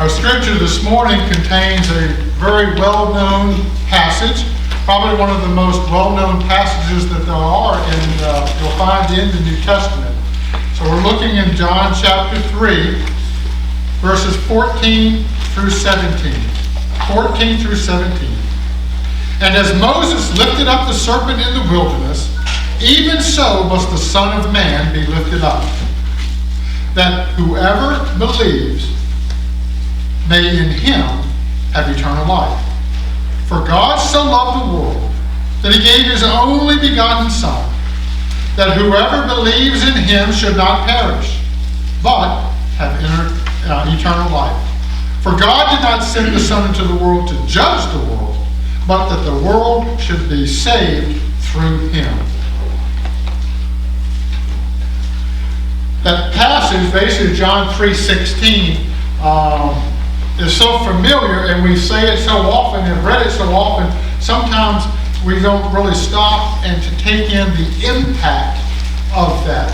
Our scripture this morning contains a very well-known passage, probably one of the most well-known passages that there are you'll find in the New Testament. So we're looking in John chapter 3, verses 14 through 17. 14 through 17. And as Moses lifted up the serpent in the wilderness, even so must the Son of Man be lifted up, that whoever believes may in him have eternal life. For God so loved the world that he gave his only begotten Son, that whoever believes in him should not perish, but have eternal life. For God did not send the Son into the world to judge the world, but that the world should be saved through him. That passage, basically John 3:16, is so familiar, and we say it so often and read it so often, sometimes we don't really stop and to take in the impact of that.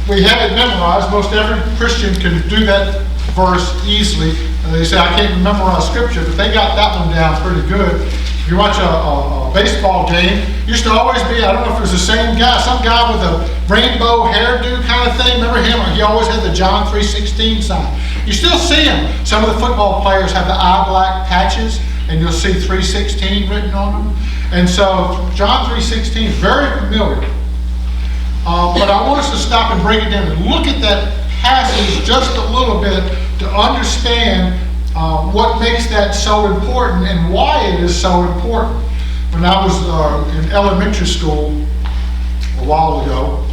We have it memorized. Most every Christian can do that verse easily. They say, I can't memorize scripture, but they got that one down pretty good. If you watch a baseball game, used to always be, I don't know if it was the same guy, some guy with a rainbow hairdo kind of thing. Remember him? He always had the John 3:16 sign. You still see him. Some of the football players have the eye black patches, and you'll see 3:16 written on them. And so John 3:16 is very familiar. But I want us to stop and break it down and look at that passage just a little bit to understand what makes that so important and why it is so important. When I was in elementary school a while ago,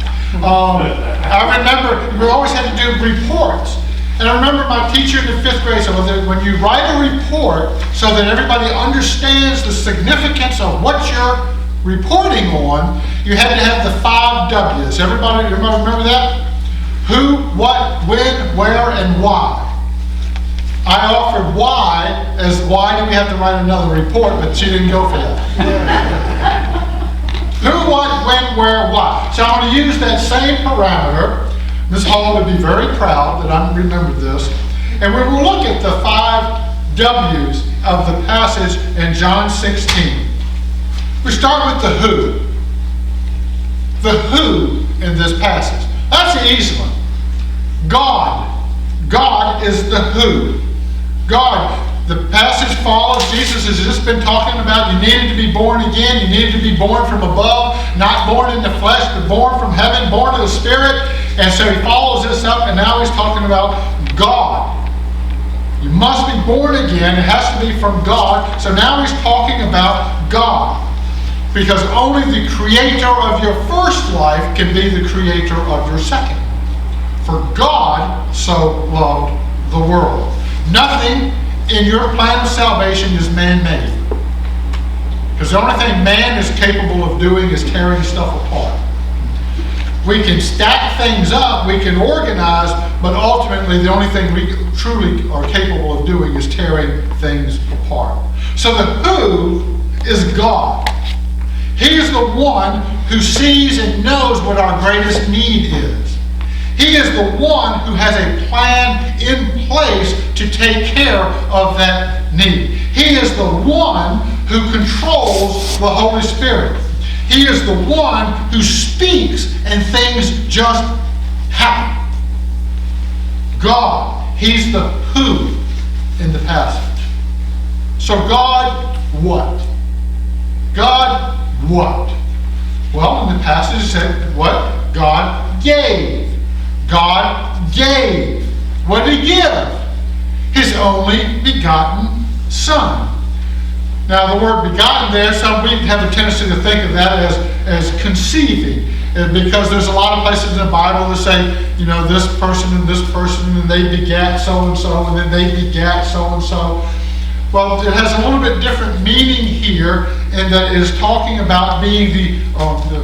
I remember we always had to do reports. And I remember my teacher in the 5th grade said, well, when you write a report so that everybody understands the significance of what you're reporting on, you had to have the 5 W's. Everybody remember that? Who, what, when, where, and why. I offered why as why do we have to write another report, but she didn't go for that. Who, what, when, where, why. So I'm going to use that same parameter. Ms. Hall would be very proud that I remembered this. And we will look at the 5 W's of the passage in John 16. We start with the who. The who in this passage. That's the easy one. God. God is the who. God. The passage follows. Jesus has just been talking about you needed to be born again. You needed to be born from above, not born in the flesh, but born from heaven, born of the Spirit. And so he follows this up, and now he's talking about God. You must be born again. It has to be from God. So now he's talking about God. Because only the creator of your first life can be the creator of your second. For God so loved the world. Nothing in your plan of salvation is man-made. Because the only thing man is capable of doing is tearing stuff apart. We can stack things up, we can organize, but ultimately the only thing we truly are capable of doing is tearing things apart. So the who is God. He is the one who sees and knows what our greatest need is. He is the one who has a plan in place to take care of that need. He is the one who controls the Holy Spirit. He is the one who speaks and things just happen. God, he's the who in the passage. So God, what? God, what? Well, in the passage it said, what? God gave. God gave. What did he give? His only begotten Son. Now, the word begotten there, some we have a tendency to think of that as conceiving. Because there's a lot of places in the Bible that say, you know, this person, and they begat so-and-so, and then they begat so-and-so. Well, it has a little bit different meaning here, in that it is talking about being the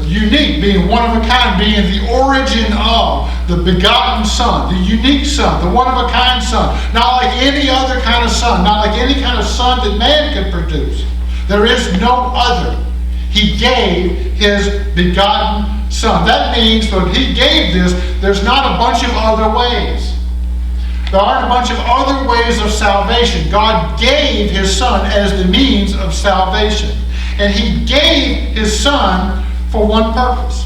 unique, being one of a kind, being the origin of, the begotten Son, the unique Son, the one-of-a-kind Son. Not like any other kind of Son, not like any kind of Son that man could produce. There is no other. He gave his begotten Son. That means when he gave this, there's not a bunch of other ways. There aren't a bunch of other ways of salvation. God gave His Son as the means of salvation. And He gave His Son for one purpose: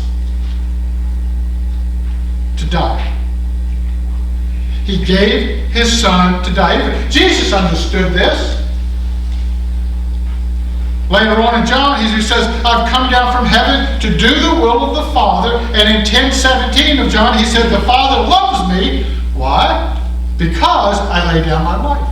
to die. He gave His Son to die. Jesus understood this. Later on in John, he says, I've come down from heaven to do the will of the Father. And in 10:17 of John, he said, the Father loves me. Why? Because I lay down my life.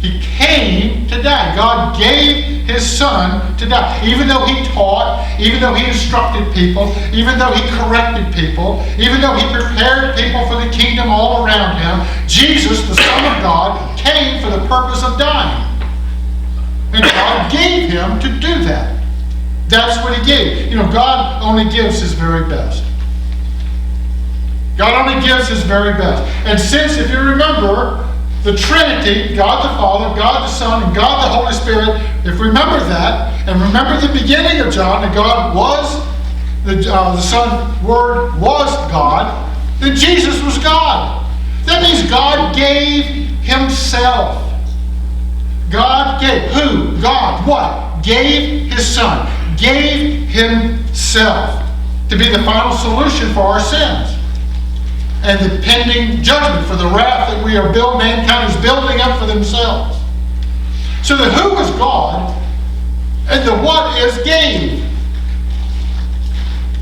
He came to die. God gave His Son to die. Even though He taught, even though He instructed people, even though He corrected people, even though He prepared people for the kingdom all around Him, Jesus, the Son of God, came for the purpose of dying. And God gave Him to do that. That's what He gave. God only gives His very best. God only gives His very best. And since, if you remember, the Trinity, God the Father, God the Son, and God the Holy Spirit, if you remember that, and remember the beginning of John, that God was, the Son, Word was God, then Jesus was God. That means God gave Himself. God gave. Who? God. What? Gave His Son. Gave Himself to be the final solution for our sins. And the pending judgment for the wrath that mankind is building up for themselves. So the who is God, and the what is gave.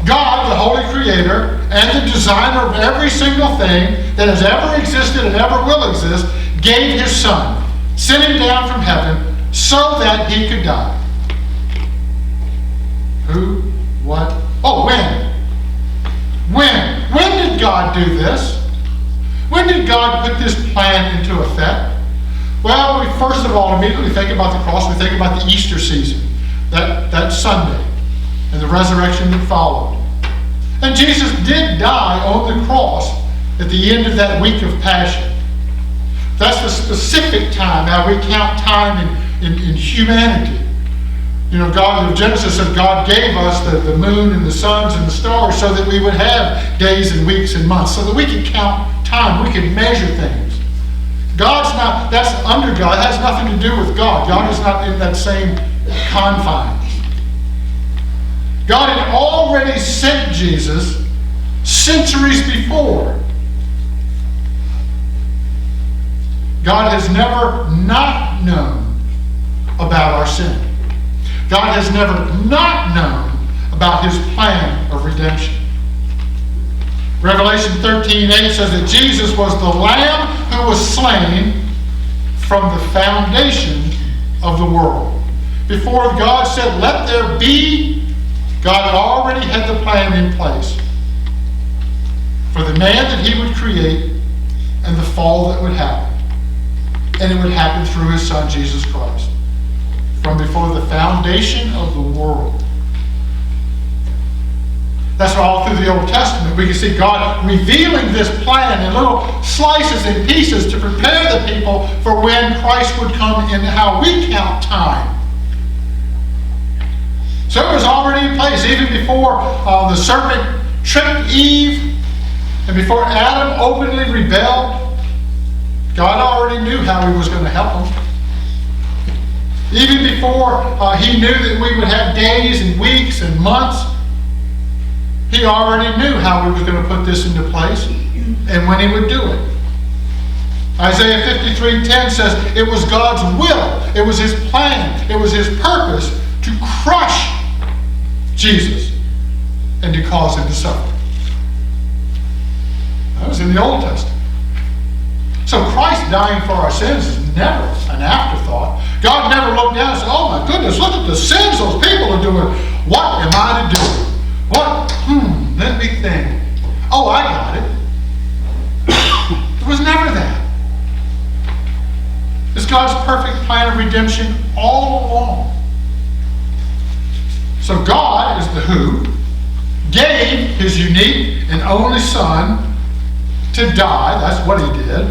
God, the Holy Creator, and the designer of every single thing that has ever existed and ever will exist, gave His Son, sent Him down from heaven so that He could die. Who? What? Oh, when? When? When did God do this? When did God put this plan into effect? Well, we first of all immediately think about the cross. We think about the Easter season, that Sunday, and the resurrection that followed. And Jesus did die on the cross at the end of that week of Passion. That's the specific time, how we count time in humanity. God in Genesis says God gave us the moon and the suns and the stars so that we would have days and weeks and months, so that we could count time, we could measure things. That's under God. It has nothing to do with God. God is not in that same confines. God had already sent Jesus centuries before. God has never not known about our sin. God has never not known about His plan of redemption. Revelation 13:8 says that Jesus was the Lamb who was slain from the foundation of the world. Before God said, let there be, God already had the plan in place for the man that He would create and the fall that would happen. And it would happen through His Son, Jesus Christ. From before the foundation of the world. That's why all through the Old Testament we can see God revealing this plan in little slices and pieces to prepare the people for when Christ would come and how we count time. So it was already in place even before the serpent tricked Eve and before Adam openly rebelled. God already knew how He was going to help them. Even before He knew that we would have days and weeks and months, He already knew how He was going to put this into place and when He would do it. Isaiah 53:10 says it was God's will, it was His plan, it was His purpose to crush Jesus and to cause Him to suffer. That was in the Old Testament. So Christ dying for our sins is never an afterthought. God never looked down and said, oh my goodness, look at the sins those people are doing. What am I to do? What? Let me think. Oh, I got it. It was never that. It's God's perfect plan of redemption all along. So God is the who, gave His unique and only Son to die. That's what He did.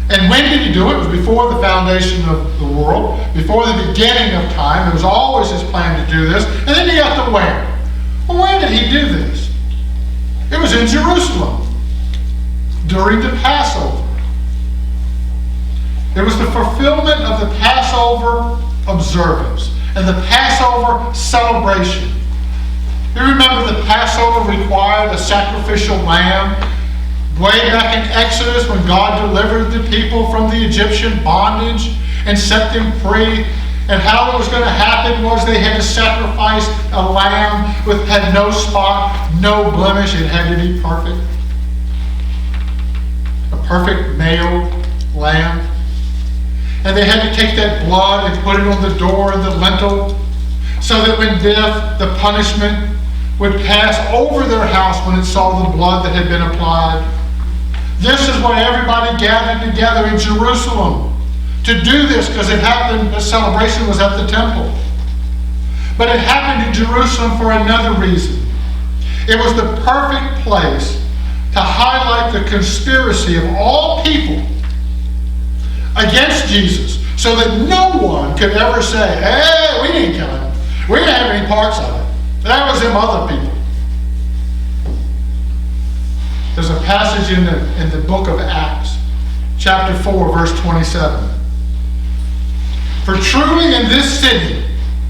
And when did He do it? It was before the foundation of the world, before the beginning of time. It was always His plan to do this. And then He got to where? Well, where did He do this? It was in Jerusalem. during the Passover. It was the fulfillment of the Passover observance and the Passover celebration. You remember the Passover required a sacrificial lamb way back in Exodus when God delivered the people from the Egyptian bondage and set them free. And how it was going to happen was they had to sacrifice a lamb had no spot, no blemish. It had to be perfect. A perfect male lamb. And they had to take that blood and put it on the door and the lintel so that when death, the punishment, would pass over their house when it saw the blood that had been applied. This is why everybody gathered together in Jerusalem to do this, because it happened, the celebration was at the temple. But it happened in Jerusalem for another reason. It was the perfect place to highlight the conspiracy of all people against Jesus, so that no one could ever say, hey, we didn't kill him. We didn't have any parts of it. That was them other people. There's a passage in the book of Acts, chapter 4, verse 27. For truly in this city,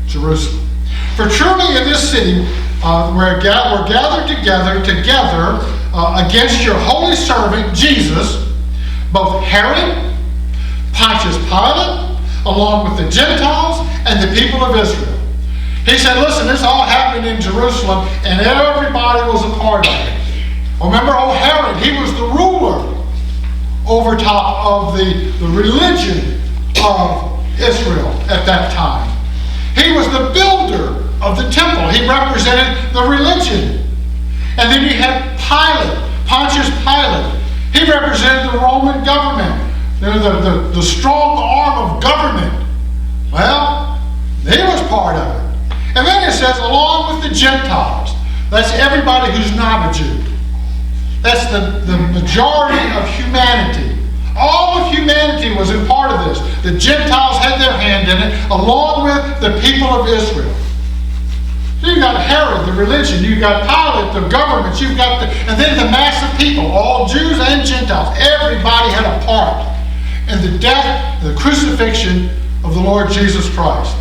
Jerusalem, for truly in this city, we're gathered together against your holy servant, Jesus, both Herod, Pontius Pilate, along with the Gentiles and the people of Israel. He said, listen, this all happened in Jerusalem, and everybody was a part of it. Remember, Herod, he was the ruler over top of the religion of Israel at that time. He was the builder of the temple. He represented the religion. And then you had Pilate, Pontius Pilate. He represented the Roman government, the strong arm of government. Well, he was part of it. And then it says, along with the Gentiles. That's everybody who's not a Jew. That's the majority of humanity. All of humanity was a part of this. The Gentiles had their hand in it, along with the people of Israel. So you've got Herod, the religion. You've got Pilate, the government. You've got and then the mass of people, all Jews and Gentiles. Everybody had a part in the death, the crucifixion of the Lord Jesus Christ.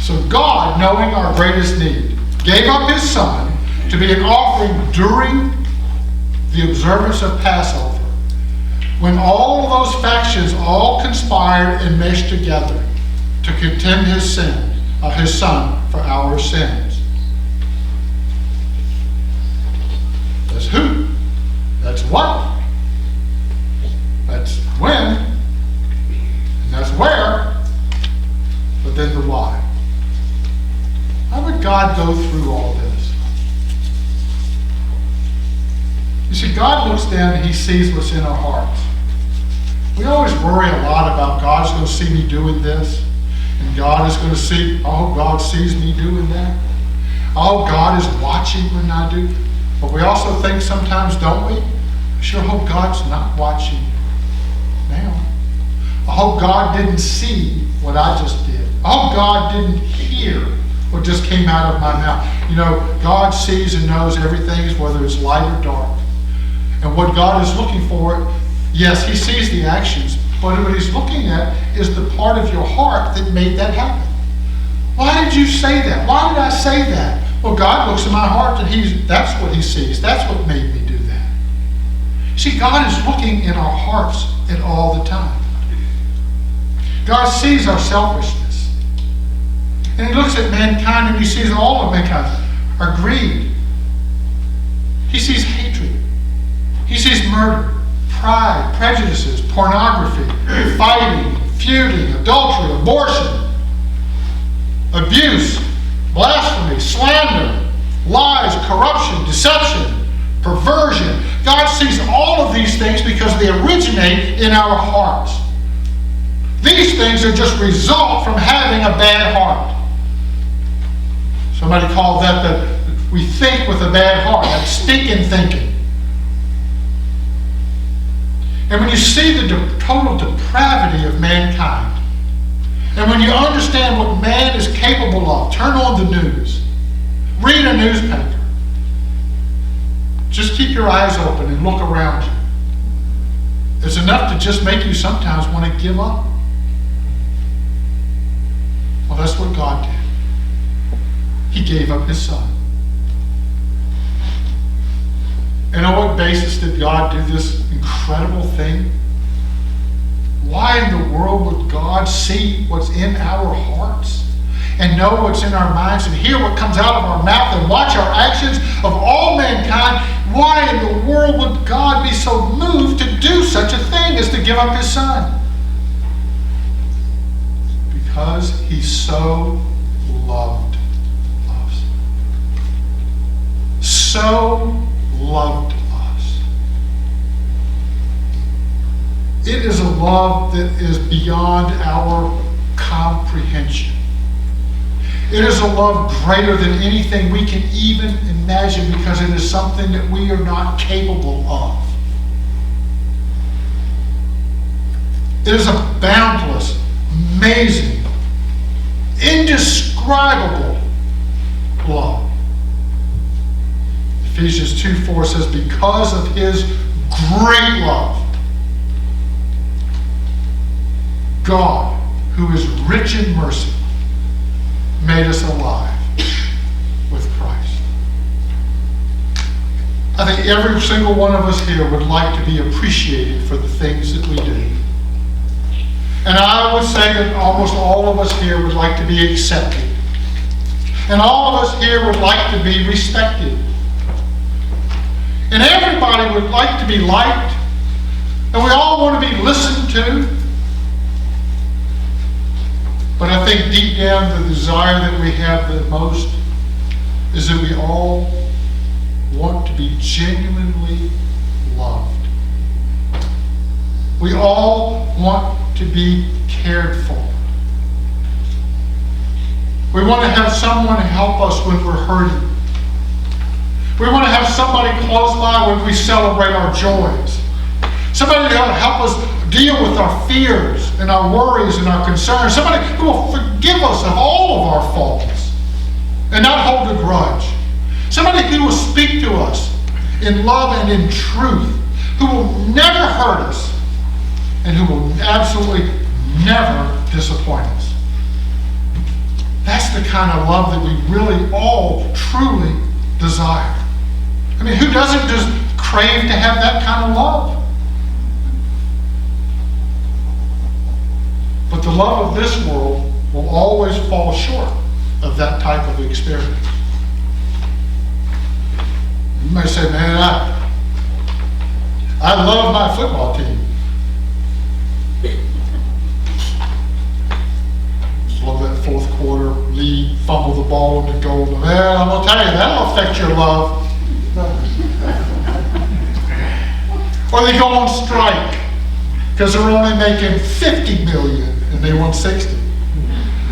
So God, knowing our greatest need, gave up his Son to be an offering during the observance of Passover, when all of those factions all conspired and meshed together to condemn his Son for our sins. That's who. That's what. That's when. And that's where. But then the why. How would God go through all this? You see, God looks down and he sees what's in our hearts. We always worry a lot about God's going to see me doing this, and God is going to see, oh, God sees me doing that. Oh, God is watching when I do. But we also think sometimes, don't we? I sure hope God's not watching now. I hope God didn't see what I just did. I hope God didn't hear what just came out of my mouth. You know, God sees and knows everything, whether it's light or dark. And what God is looking for, yes, he sees the actions, but what he's looking at is the part of your heart that made that happen. Why did you say that? Why did I say that? Well, God looks in my heart and that's what he sees. That's what made me do that. See, God is looking in our hearts at all the time. God sees our selfishness. And he looks at mankind and he sees all of mankind. Our greed. He sees hatred. He sees murder, pride, prejudices, pornography, fighting, feuding, adultery, abortion, abuse, blasphemy, slander, lies, corruption, deception, perversion. God sees all of these things because they originate in our hearts. These things are just result from having a bad heart. Somebody called that we think with a bad heart. That's stinking thinking. And when you see the total depravity of mankind, and when you understand what man is capable of, turn on the news, read a newspaper, Just keep your eyes open and look around you. It's enough to just make you sometimes want to give up. Well, that's what God did. He gave up his son. And on what basis did God do this incredible thing? Why in the world would God see what's in our hearts and know what's in our minds and hear what comes out of our mouth and watch our actions of all mankind? Why in the world would God be so moved to do such a thing as to give up his son? Because he so loved us. So loved us. It is a love that is beyond our comprehension. It is a love greater than anything we can even imagine, because it is something that we are not capable of. It is a boundless, amazing, indescribable love. Ephesians 2:4 says, because of his great love, God, who is rich in mercy, made us alive with Christ. I think every single one of us here would like to be appreciated for the things that we do. And I would say that almost all of us here would like to be accepted. And all of us here would like to be respected. And everybody would like to be liked. And we all want to be listened to. But I think deep down the desire that we have the most is that we all want to be genuinely loved. We all want to be cared for. We want to have someone help us when we're hurting. We want to have somebody close by when we celebrate our joys. Somebody to help us deal with our fears and our worries and our concerns. Somebody who will forgive us of all of our faults and not hold a grudge. Somebody who will speak to us in love and in truth, who will never hurt us and who will absolutely never disappoint us. That's the kind of love that we really all truly desire. I mean, who doesn't just crave to have that kind of love? But the love of this world will always fall short of that type of experience. You may say, man, I love my football team. Love that fourth quarter lead, fumble the ball into goal. Man, I'm going to tell you, that'll affect your love. Or they go on strike because they're only making $50 million and they want 60.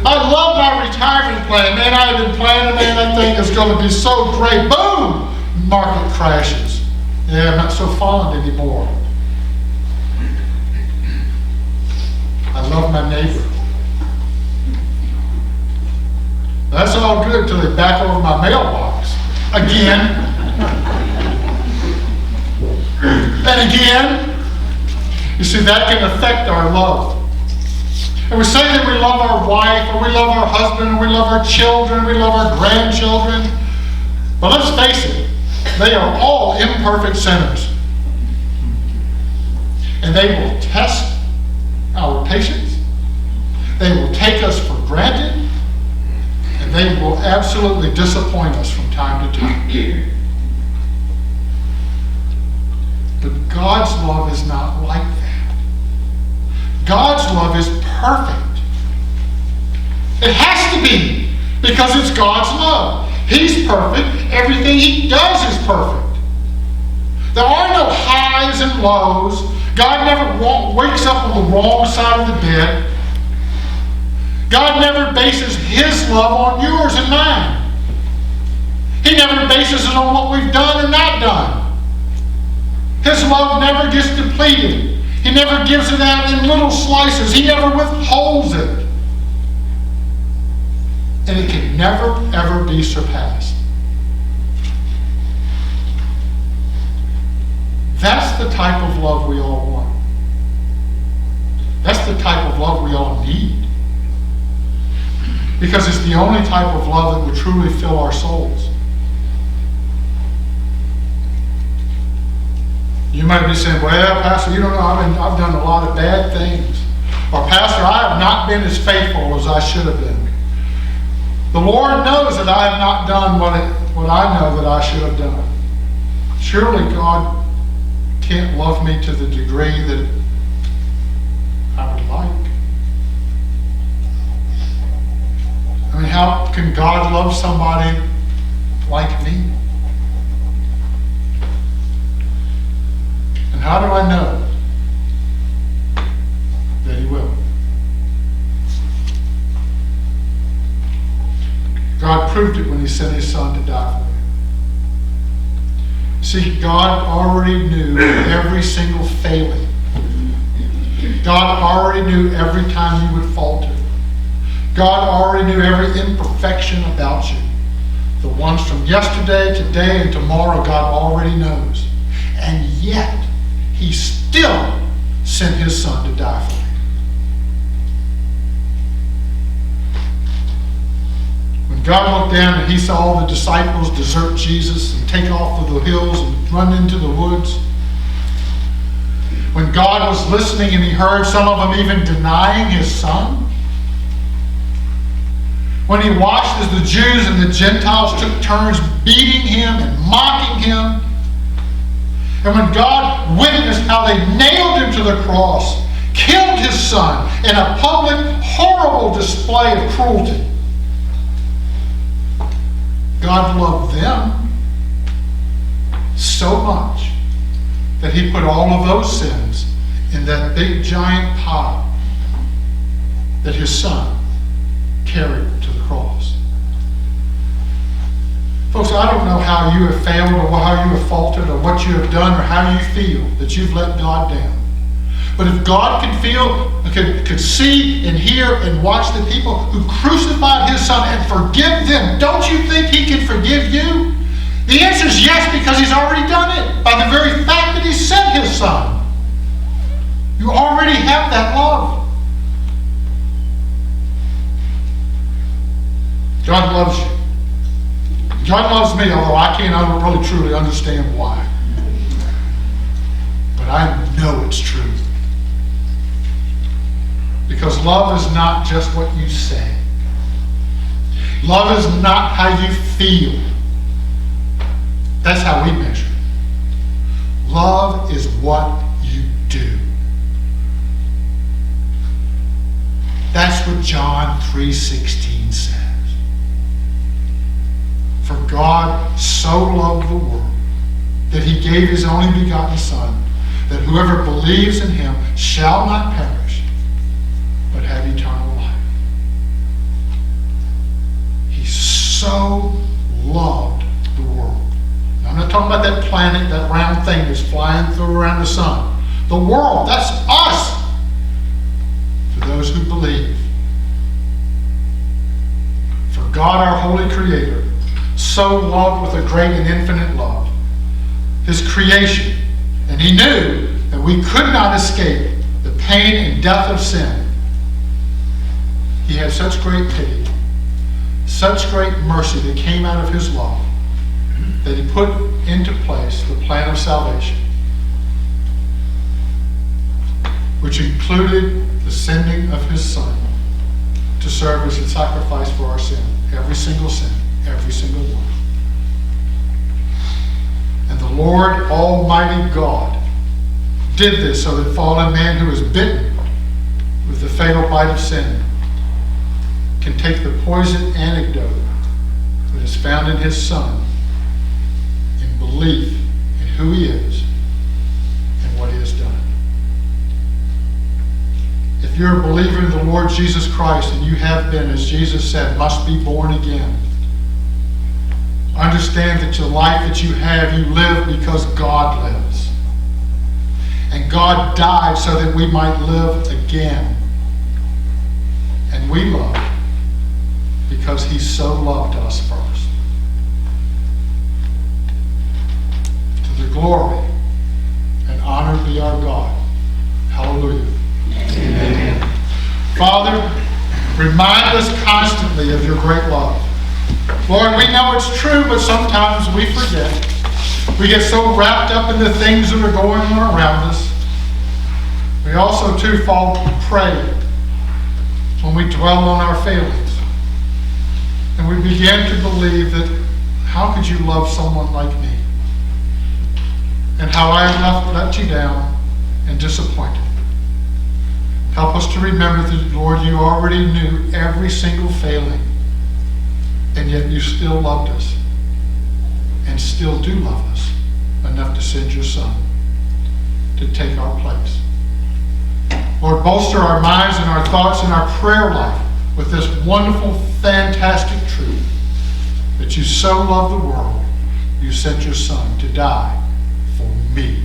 I love my retirement plan. Man, I've been planning, man, that thing is going to be so great. Boom! Market crashes. Yeah, I'm not so fond anymore. I love my neighbor. That's all good until they back over my mailbox. Again. And again. You see, that can affect our love. And we say that we love our wife, or we love our husband, or we love our children, we love our grandchildren. But let's face it, they are all imperfect sinners. And they will test our patience. They will take us for granted. And they will absolutely disappoint us from time to time. But God's love is not like that. God's love is perfect. It has to be, because it's God's love. He's perfect. Everything he does is perfect. There are no highs and lows. God never wakes up on the wrong side of the bed. God never bases his love on yours and mine. He never bases it on what we've done or not done. His love never gets depleted. He never gives it out in little slices. He never withholds it. And it can never, ever be surpassed. That's the type of love we all want. That's the type of love we all need. Because it's the only type of love that will truly fill our souls. You might be saying, well, Pastor, you don't know, I've done a lot of bad things. Or, Pastor, I have not been as faithful as I should have been. The Lord knows that I have not done what I know that I should have done. Surely God can't love me to the degree that I would like. I mean, how can God love somebody like me? And how do I know that He will? God proved it when He sent His Son to die for me. See, God already knew every single failing. God already knew every time you would falter. God already knew every imperfection about you. The ones from yesterday, today, and tomorrow, God already knows. And yet, He still sent His Son to die for me. When God looked down and He saw all the disciples desert Jesus and take off to the hills and run into the woods, when God was listening and He heard some of them even denying His Son, when He watched as the Jews and the Gentiles took turns beating Him and mocking Him, and when God witnessed how they nailed Him to the cross, killed His Son in a public, horrible display of cruelty, God loved them so much that He put all of those sins in that big giant pile that His Son carried to the cross. Folks, I don't know how you have failed or how you have faltered or what you have done or how you feel that you've let God down. But if God could see and hear and watch the people who crucified His Son and forgive them, don't you think He can forgive you? The answer is yes, because He's already done it by the very fact that He sent His Son. You already have that love. God loves you. God loves me, although I don't really truly understand why. But I know it's true. Because love is not just what you say. Love is not how you feel. That's how we measure it. Love is what you do. That's what John 3:16 says. For God so loved the world that He gave His only begotten Son, that whoever believes in Him shall not perish, but have eternal life. He so loved the world. Now, I'm not talking about that planet, that round thing that's flying through around the sun. The world, that's us. For those who believe. For God, our holy Creator, so loved with a great and infinite love His creation, and He knew that we could not escape the pain and death of sin. He had such great pity, such great mercy that came out of His love, that He put into place the plan of salvation, which included the sending of His Son to serve as a sacrifice for our sin, every single sin. Every single one. And the Lord Almighty God did this so that fallen man who is bitten with the fatal bite of sin can take the poison antidote that is found in His Son in belief in who He is and what He has done. If you're a believer in the Lord Jesus Christ and you have been, as Jesus said, must be born again, understand that the life that you have, you live because God lives. And God died so that we might live again. And we love because He so loved us first. To the glory Remind us constantly of your great love. Lord, we know it's true, but sometimes we forget. We get so wrapped up in the things that are going on around us. We also, too, fall prey when we dwell on our failings. And we begin to believe that, how could you love someone like me? And how I have let you down and disappointed. Help us to remember that, Lord, you already knew every single failing, and yet you still loved us, and still do love us enough to send your Son to take our place. Lord, bolster our minds and our thoughts and our prayer life with this wonderful, fantastic truth that you so love the world, you sent your Son to die for me.